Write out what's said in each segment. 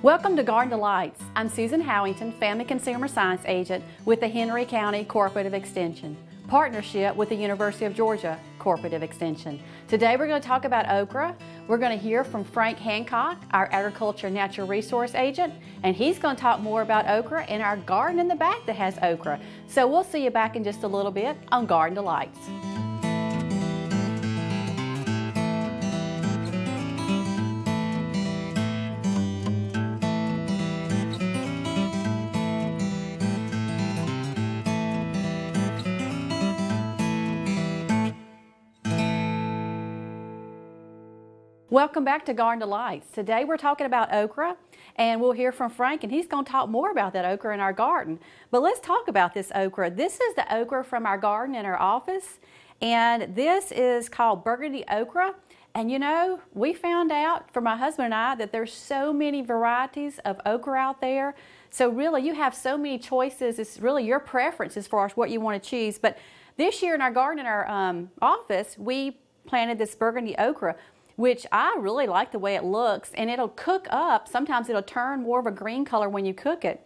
Welcome to Garden Delights. I'm Susan Howington, Family Consumer Science Agent with the Henry County Cooperative Extension, partnership with the University of Georgia Cooperative Extension. Today we're going to talk about okra. We're going to hear from Frank Hancock, our Agriculture and Natural Resource Agent, and he's going to talk more about okra and our garden in the back that has okra. So we'll see you back in just a little bit on Garden Delights. Welcome back to Garden Delights. Today we're talking about okra, and we'll hear from Frank, and he's going to talk more about that okra in our garden. But let's talk about this okra. This is the okra from our garden in our office, and this is called Burgundy Okra. And you know, we found out from my husband and I that there's so many varieties of okra out there. So really, you have so many choices. It's really your preference as far as what you want to choose. But this year in our garden in our office, we planted this Burgundy Okra, which I really like the way it looks, and it'll cook up. Sometimes it'll turn more of a green color when you cook it.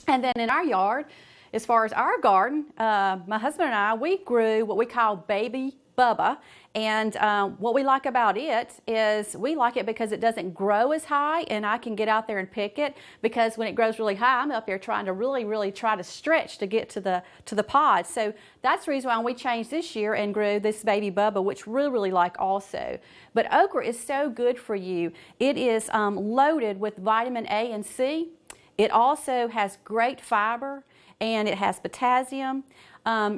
And then in our yard, as far as our garden, my husband and I, we grew what we call baby Bubba, and what we like about it is we like it because it doesn't grow as high, and I can get out there and pick it, because when it grows really high, I'm up there trying to really try to stretch to get to the pod. So that's the reason why we changed this year and grew this baby Bubba, which we really like also. But okra is so good for you. It is loaded with vitamin A and C. It also has great fiber, and it has potassium.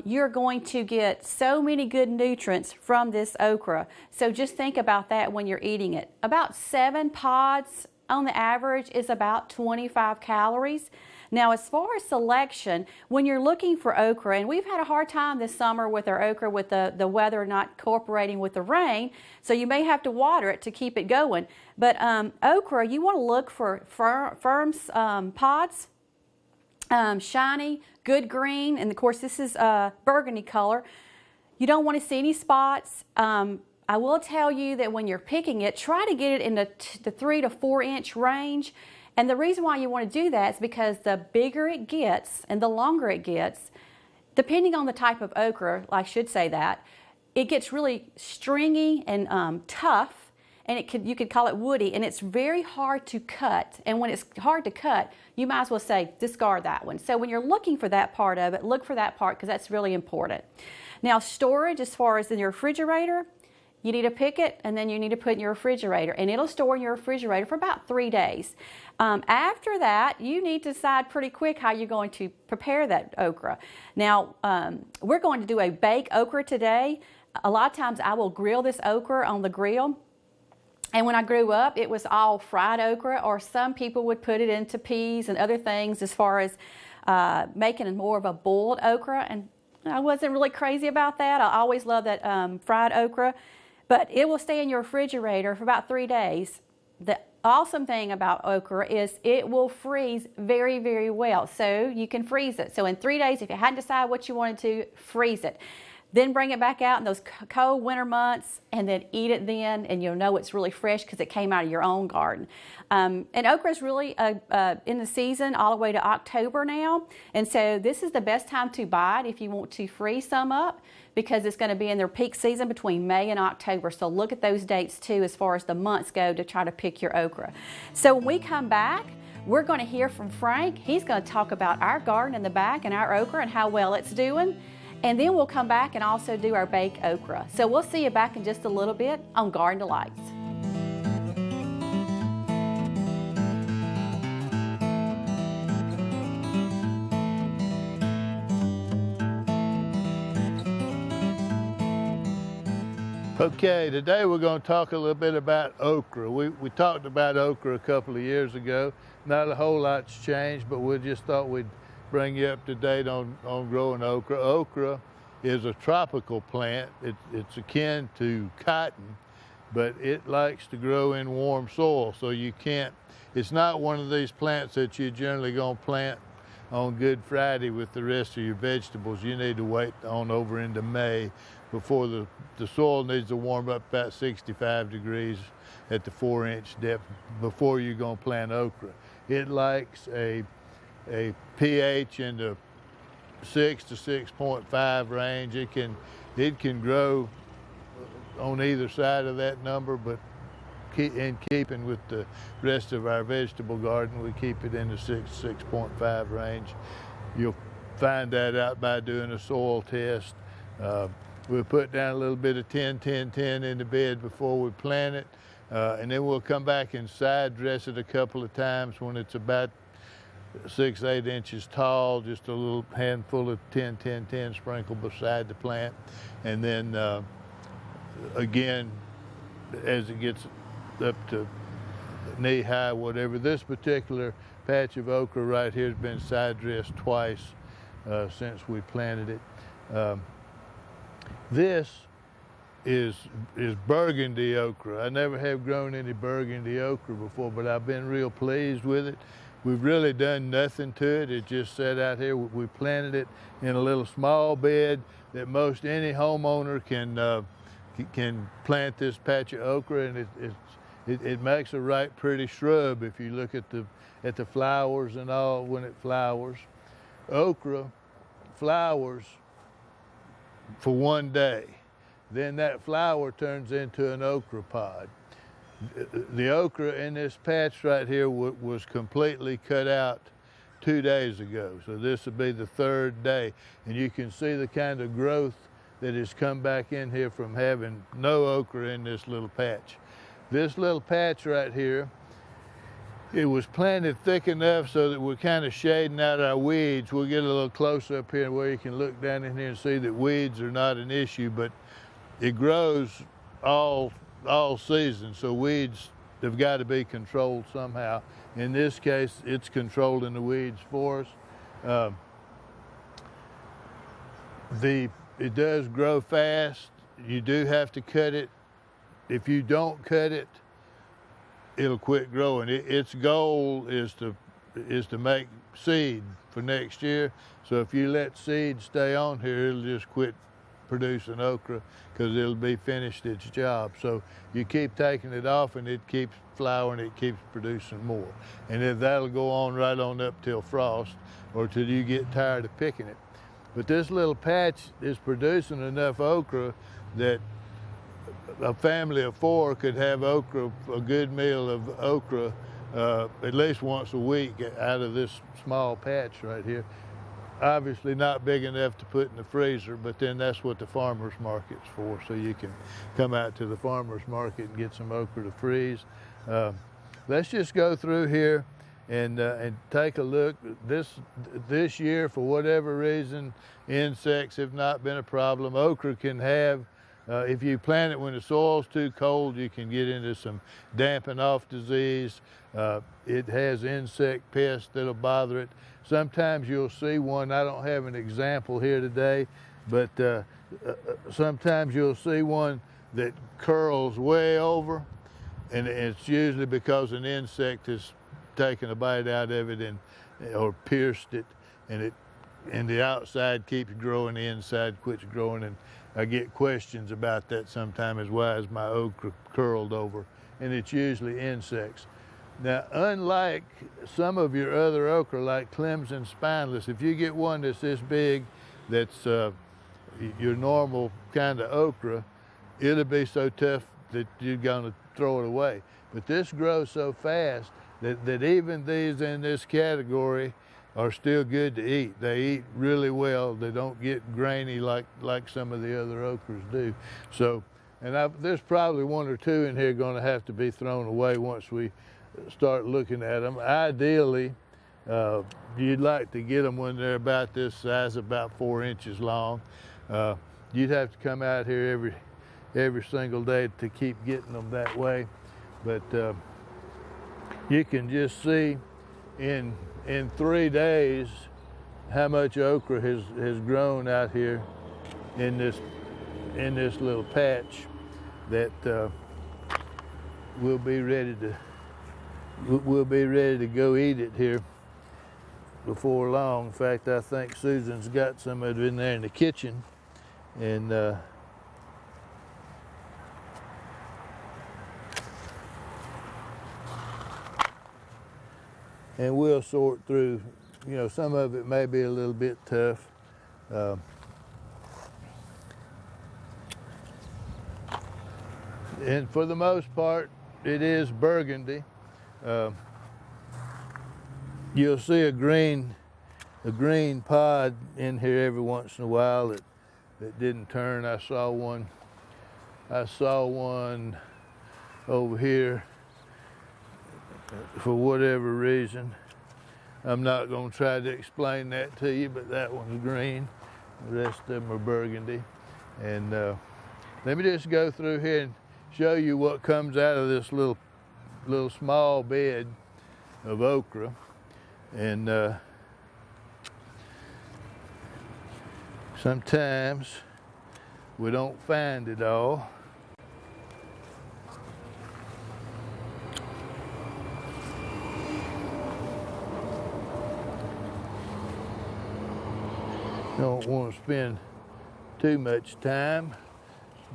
You're going to get so many good nutrients from this okra. So just think about that when you're eating it. About 7 pods on the average is about 25 calories. Now, as far as selection, when you're looking for okra, and we've had a hard time this summer with our okra with the weather not cooperating with the rain, so you may have to water it to keep it going. But okra, you want to look for firm pods, shiny, good green, and of course this is burgundy color. You don't want to see any spots. I will tell you that when you're picking it, try to get it in the 3 to 4 inch range. And the reason why you want to do that is because the bigger it gets and the longer it gets, depending on the type of okra, I should say that, it gets really stringy and tough, and you could call it woody, and it's very hard to cut. And when it's hard to cut, you might as well say discard that one. So when you're looking for that part of it, look for that part, because that's really important. Now, storage, as far as in your refrigerator, you need to pick it, and then you need to put it in your refrigerator, and it'll store in your refrigerator for about 3 days. After that, you need to decide pretty quick how you're going to prepare that okra. Now, we're going to do a baked okra today. A lot of times I will grill this okra on the grill. And when I grew up, it was all fried okra, or some people would put it into peas and other things as far as making it more of a boiled okra. And I wasn't really crazy about that. I always loved that fried okra. But it will stay in your refrigerator for about 3 days. The awesome thing about okra is it will freeze very well. So you can freeze it. So in 3 days, if you hadn't decided what you wanted to, freeze it. Then bring it back out in those cold winter months, and then eat it then, and you'll know it's really fresh because it came out of your own garden. And okra is really in the season all the way to October now, and so this is the best time to buy it if you want to freeze some up, because it's going to be in their peak season between May and October. So look at those dates too as far as the months go to try to pick your okra. So when we come back, we're going to hear from Frank. He's going to talk about our garden in the back and our okra and how well it's doing. And then we'll come back and also do our baked okra. So we'll see you back in just a little bit on Garden Delights. Okay, today we're going to talk a little bit about okra. We talked about okra a couple of years ago. Not a whole lot's changed, but we just thought we'd bring you up to date on growing okra. Okra is a tropical plant. It's akin to cotton, but it likes to grow in warm soil, so it's not one of these plants that you're generally going to plant on Good Friday with the rest of your vegetables. You need to wait on over into May before the soil needs to warm up about 65 degrees at the 4-inch depth before you're going to plant okra. It likes a pH in the 6 to 6.5 range. It can grow on either side of that number, but in keeping with the rest of our vegetable garden, we keep it in the 6 to 6.5 range. You'll find that out by doing a soil test. We'll put down a little bit of 10-10-10 in the bed before we plant it, and then we'll come back and side dress it a couple of times when it's about 6-8 inches tall, just a little handful of 10-10-10 sprinkled beside the plant. And then again, as it gets up to knee high, whatever. This particular patch of okra right here has been side dressed twice since we planted it. This is Burgundy okra. I never have grown any Burgundy okra before, but I've been real pleased with it. We've really done nothing to it. It just sat out here. We planted it in a little small bed that most any homeowner can plant this patch of okra, and it makes a right pretty shrub if you look at the flowers and all when it flowers. Okra flowers for one day. Then that flower turns into an okra pod. The okra in this patch right here was completely cut out 2 days ago. So this will be the third day. And you can see the kind of growth that has come back in here from having no okra in this little patch. This little patch right here, it was planted thick enough so that we're kind of shading out our weeds. We'll get a little close up here where you can look down in here and see that weeds are not an issue, but it grows all season, so weeds have got to be controlled somehow. In this case, it's controlling the weeds for us. It does grow fast. You do have to cut it. If you don't cut it, it'll quit growing. Its goal is to make seed for next year. So if you let seed stay on here, it'll just quit producing okra because it'll be finished its job. So you keep taking it off and it keeps flowering, it keeps producing more. And if that'll go on right on up till frost or till you get tired of picking it. But this little patch is producing enough okra that a family of 4 could have okra, a good meal of okra, at least once a week out of this small patch right here. Obviously not big enough to put in the freezer, but then that's what the farmer's market's for, so you can come out to the farmer's market and get some okra to freeze. Let's just go through here and take a look. This year, for whatever reason, insects have not been a problem. Okra can have, if you plant it when the soil's too cold, you can get into some damping off disease. It has insect pests that'll bother it. Sometimes you'll see one, I don't have an example here today, but sometimes you'll see one that curls way over, and it's usually because an insect has taken a bite out of it or pierced it, and the outside keeps growing, the inside quits growing, and I get questions about that sometimes, why is my okra curled over? And it's usually insects. Now, unlike some of your other okra, like Clemson spineless, if you get one that's this big, that's your normal kind of okra, it'll be so tough that you're gonna throw it away. But this grows so fast that even these in this category are still good to eat. They eat really well. They don't get grainy like some of the other okras do. So, and there's probably 1 or 2 in here gonna have to be thrown away once we start looking at them. Ideally, you'd like to get them when they're about this size, about 4 inches long. You'd have to come out here every single day to keep getting them that way. But you can just see in 3 days how much okra has grown out here in this little patch that we'll be ready to go eat it here before long. In fact, I think Susan's got some of it in there in the kitchen, and and we'll sort through. You know, some of it may be a little bit tough. And for the most part, it is Burgundy. You'll see a green pod in here every once in a while that didn't turn. I saw one over here for whatever reason. I'm not going to try to explain that to you, but that one's green. The rest of them are Burgundy. And let me just go through here and show you what comes out of this little small bed of okra. And sometimes we don't find it all. Don't want to spend too much time,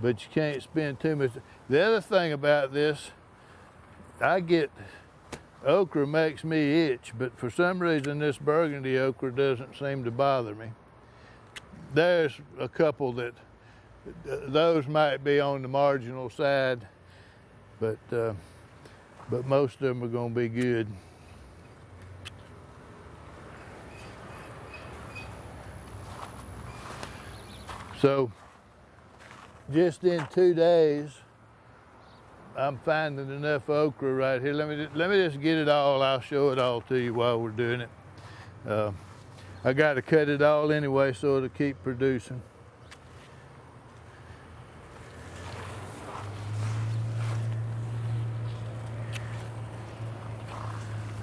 but you can't spend too much. The other thing about this, okra makes me itch, but for some reason this Burgundy okra doesn't seem to bother me. There's a couple that those might be on the marginal side, but most of them are going to be good. So just in 2 days, I'm finding enough okra right here. Let me just get it all. I'll show it all to you while we're doing it. I got to cut it all anyway so it'll keep producing.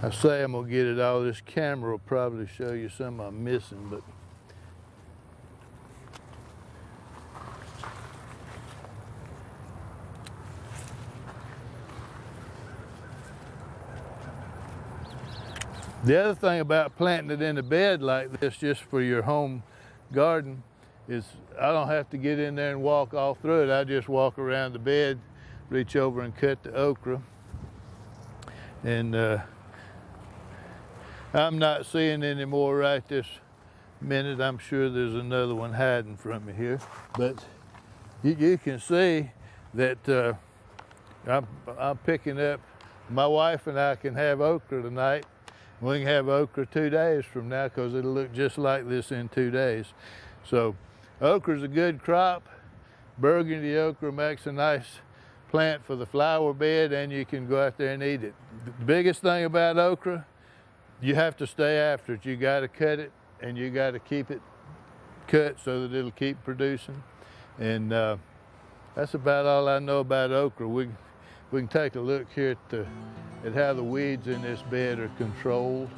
I say I'm gonna get it all. This camera will probably show you some I'm missing, but the other thing about planting it in a bed like this just for your home garden is I don't have to get in there and walk all through it. I just walk around the bed, reach over and cut the okra. And I'm not seeing any more right this minute. I'm sure there's another one hiding from me here. But you can see that I'm picking up. My wife and I can have okra tonight. We can have okra 2 days from now because it'll look just like this in 2 days. So okra's a good crop. Burgundy okra makes a nice plant for the flower bed, and you can go out there and eat it. The biggest thing about okra, you have to stay after it. You got to cut it, and you got to keep it cut so that it'll keep producing. And that's about all I know about okra. We can take a look here at how the weeds in this bed are controlled.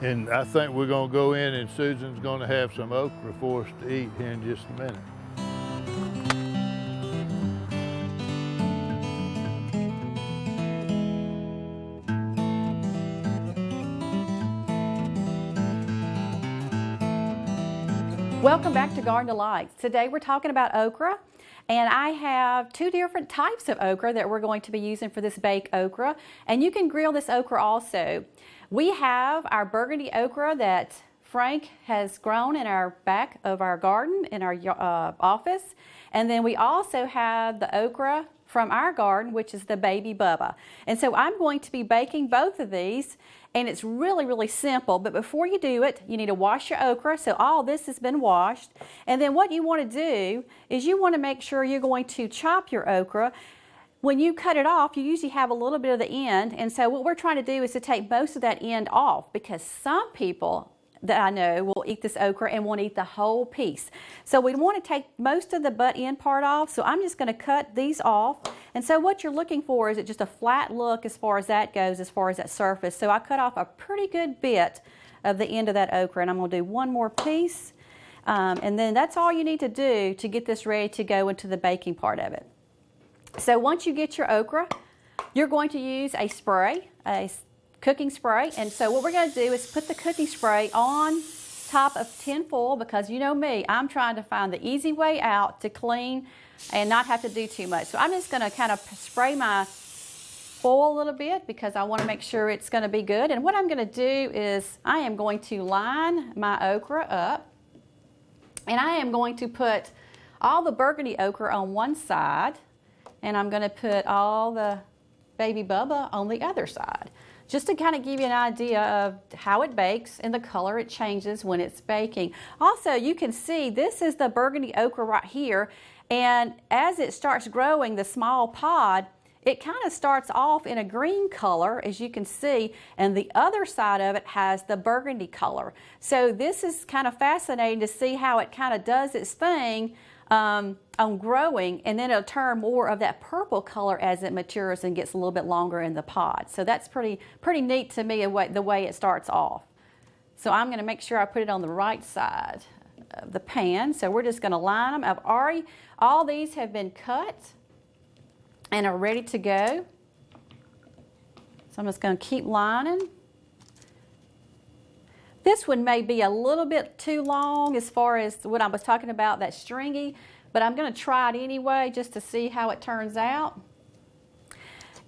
And I think we're going to go in, and Susan's going to have some okra for us to eat here in just a minute. Welcome back to Garden Delights. Today we're talking about okra, and I have 2 different types of okra that we're going to be using for this baked okra, and you can grill this okra also. We have our Burgundy okra that Frank has grown in our back of our garden in our office, and then we also have the okra from our garden, which is the Baby Bubba. And so I'm going to be baking both of these, and it's really, really simple. But before you do it, you need to wash your okra. So all this has been washed. And then what you want to do is you want to make sure you're going to chop your okra. When you cut it off, you usually have a little bit of the end. And so what we're trying to do is to take most of that end off, because some people that I know will eat this okra and won't eat the whole piece. So we want to take most of the butt end part off. So I'm just going to cut these off. And so what you're looking for is just a flat look as far as that goes, as far as that surface. So I cut off a pretty good bit of the end of that okra, and I'm going to do one more piece. And then that's all you need to do to get this ready to go into the baking part of it. So once you get your okra, you're going to use a spray, a cooking spray. And so what we're going to do is put the cooking spray on top of tin foil, because you know me, I'm trying to find the easy way out to clean and not have to do too much. So I'm just going to kind of spray my foil a little bit because I want to make sure it's going to be good. And what I'm going to do is I am going to line my okra up, and I am going to put all the burgundy okra on one side, and I'm going to put all the baby bubba on the other side, just to kind of give you an idea of how it bakes and the color it changes when it's baking. Also, you can see this is the burgundy okra right here, and as it starts growing, the small pod, it kind of starts off in a green color, as you can see, and the other side of it has the burgundy color. So this is kind of fascinating to see how it kind of does its thing on growing, and then it'll turn more of that purple color as it matures and gets a little bit longer in the pod. So that's pretty neat to me, the way it starts off. So I'm going to make sure I put it on the right side of the pan. So we're just going to line them. All these have been cut and are ready to go. So I'm just going to keep lining. This one may be a little bit too long as far as what I was talking about, that stringy, but I'm going to try it anyway just to see how it turns out.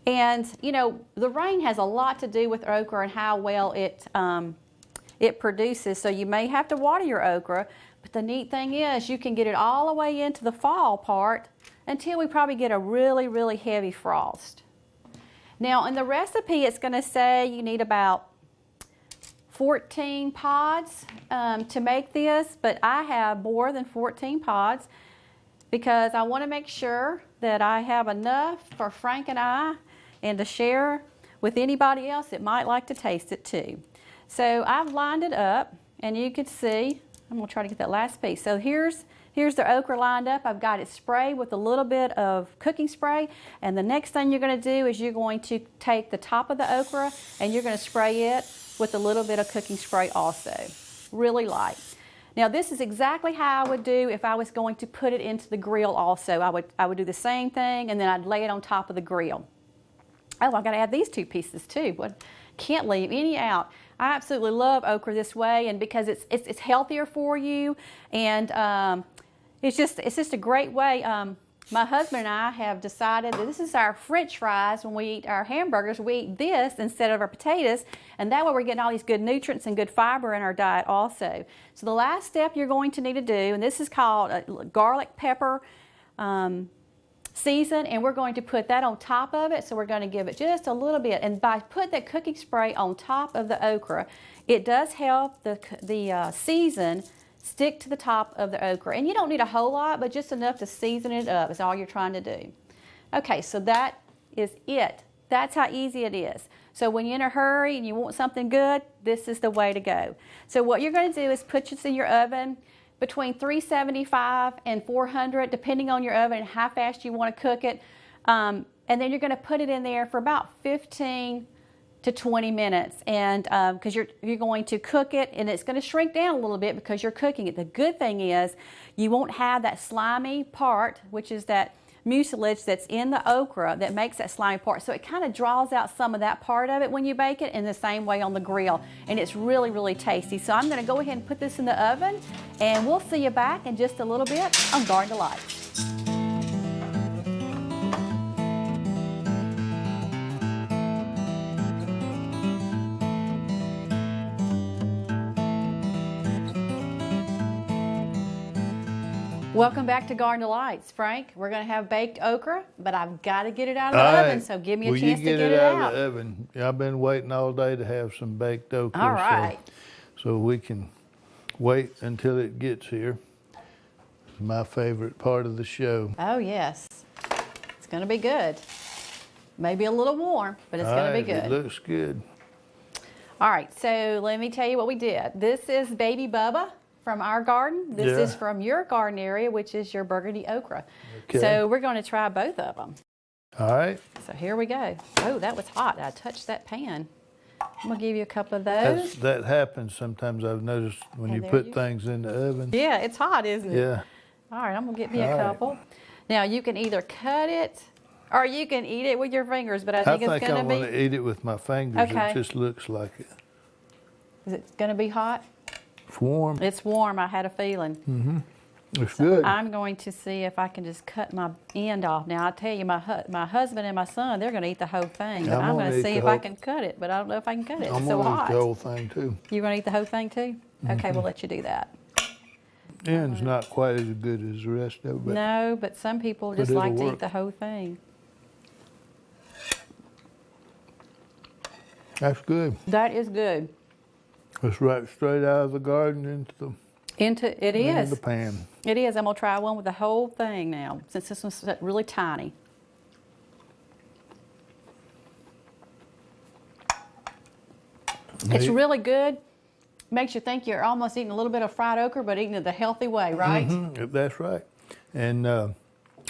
And you know, the rain has a lot to do with okra and how well it produces, so you may have to water your okra, but the neat thing is you can get it all the way into the fall part until we probably get a really, really heavy frost. Now in the recipe it's going to say you need about 14 pods to make this, but I have more than 14 pods because I want to make sure that I have enough for Frank and I and to share with anybody else that might like to taste it too. So I've lined it up, and you can see, I'm going to try to get that last piece. So here's the okra lined up. I've got it sprayed with a little bit of cooking spray, and the next thing you're going to do is you're going to take the top of the okra and you're going to spray it with a little bit of cooking spray also, really light. Now this is exactly how I would do if I was going to put it into the grill also. I would do the same thing, and then I'd lay it on top of the grill. Oh, I've got to add these two pieces too. Can't leave any out. I absolutely love okra this way, and because it's healthier for you, and it's just a great way. My husband and I have decided that this is our French fries. When we eat our hamburgers, we eat this instead of our potatoes, and that way we're getting all these good nutrients and good fiber in our diet also. So the last step you're going to need to do, and this is called garlic pepper season, and we're going to put that on top of it. So we're going to give it just a little bit, and by putting that cooking spray on top of the okra, it does help the season stick to the top of the okra. And you don't need a whole lot, but just enough to season it up is all you're trying to do. Okay, so that is it. That's how easy it is. So when you're in a hurry and you want something good, this is the way to go. So what you're going to do is put this in your oven between 375 and 400, depending on your oven and how fast you want to cook it. And then you're going to put it in there for about 15 to 20 minutes, and because you're going to cook it, and it's going to shrink down a little bit because you're cooking it. The good thing is you won't have that slimy part, which is that mucilage that's in the okra that makes that slimy part. So it kind of draws out some of that part of it when you bake it, in the same way on the grill, and it's really, really tasty. So I'm going to go ahead and put this in the oven, and we'll see you back in just a little bit on Garden Delights. Welcome back to Garden Delights. Frank, we're going to have baked okra, but I've got to get it out of the oven, so give me a chance to get it out. Of the oven? I've been waiting all day to have some baked okra. All right. So we can wait until it gets here. It's my favorite part of the show. Oh, yes. It's going to be good. Maybe a little warm, but it's going to be good. It looks good. All right, so let me tell you what we did. This is baby Bubba from our garden. This is from your garden area, which is your Burgundy Okra. Okay. So we're going to try both of them. All right. So here we go. Oh, that was hot. I touched that pan. I'm going to give you a couple of those. That happens sometimes, I've noticed, when you put things in the oven. Yeah, it's hot, isn't it? Yeah. All right, I'm going to get me a couple. Now, you can either cut it or you can eat it with your fingers, but I think it's going to be... I want to eat it with my fingers. Okay. It just looks like it. Is it going to be hot? It's warm. It's warm. I had a feeling. Mm-hmm. It's good. I'm going to see if I can just cut my end off. Now, I tell you, my husband and my son, they're going to eat the whole thing. But I'm going to see if I can cut it, but I don't know if I can cut it. It's so hot. I'm going to eat the whole thing, too. You're going to eat the whole thing, too? Okay, we'll let you do that. End's not quite as good as the rest of it. But no, but some people just like to eat the whole thing. That's good. That is good. It's right straight out of the garden into the pan. It is. I'm going to try one with the whole thing now, since this one's really tiny. It's really good. Makes you think you're almost eating a little bit of fried okra, but eating it the healthy way, right? Mm-hmm. That's right. And, you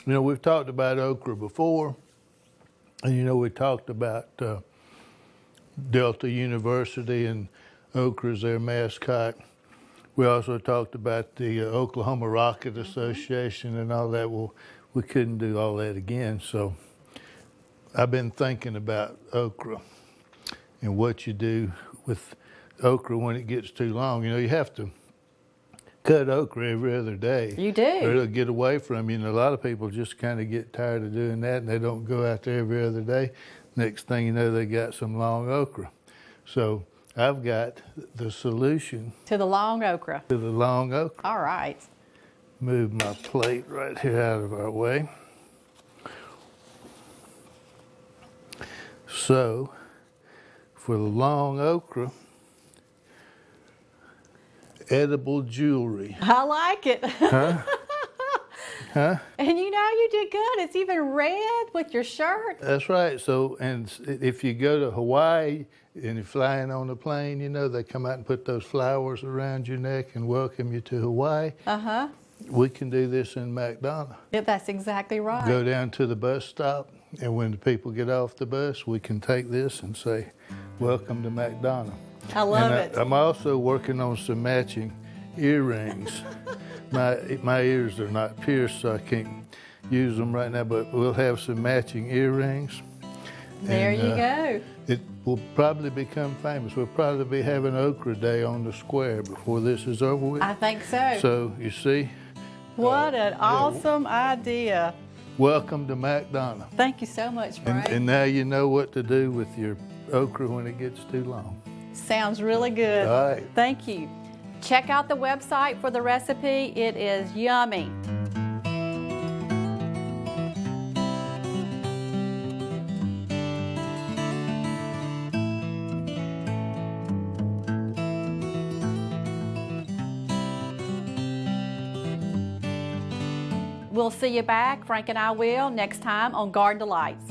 know, we've talked about okra before. And, you know, we talked about Delta University and okra is their mascot. We also talked about the Oklahoma Rocket Association and all that. Well, we couldn't do all that again. So I've been thinking about okra and what you do with okra when it gets too long. You know, you have to cut okra every other day. You do. Or it'll get away from you. And a lot of people just kind of get tired of doing that and they don't go out there every other day. Next thing you know, they got some long okra. So I've got the solution. To the long okra. To the long okra. All right. Move my plate right here out of our way. So, for the long okra, edible jewelry. I like it. Huh? Huh? And you know, you did good. It's even red with your shirt. That's right. So, and if you go to Hawaii and you're flying on a plane, you know, they come out and put those flowers around your neck and welcome you to Hawaii. Uh-huh. We can do this in McDonough. Yeah, that's exactly right. Go down to the bus stop, and when the people get off the bus, we can take this and say, welcome to McDonough. I love it. I'm also working on some matching earrings. My ears are not pierced, so I can't use them right now, but we'll have some matching earrings. There you go. It will probably become famous. We'll probably be having Okra Day on the square before this is over with. I think so. So, you see. What an awesome idea. Welcome to McDonough. Thank you so much, Frank. And now you know what to do with your okra when it gets too long. Sounds really good. All right. Thank you. Check out the website for the recipe. It is yummy. We'll see you back, Frank and I will, next time on Garden Delights.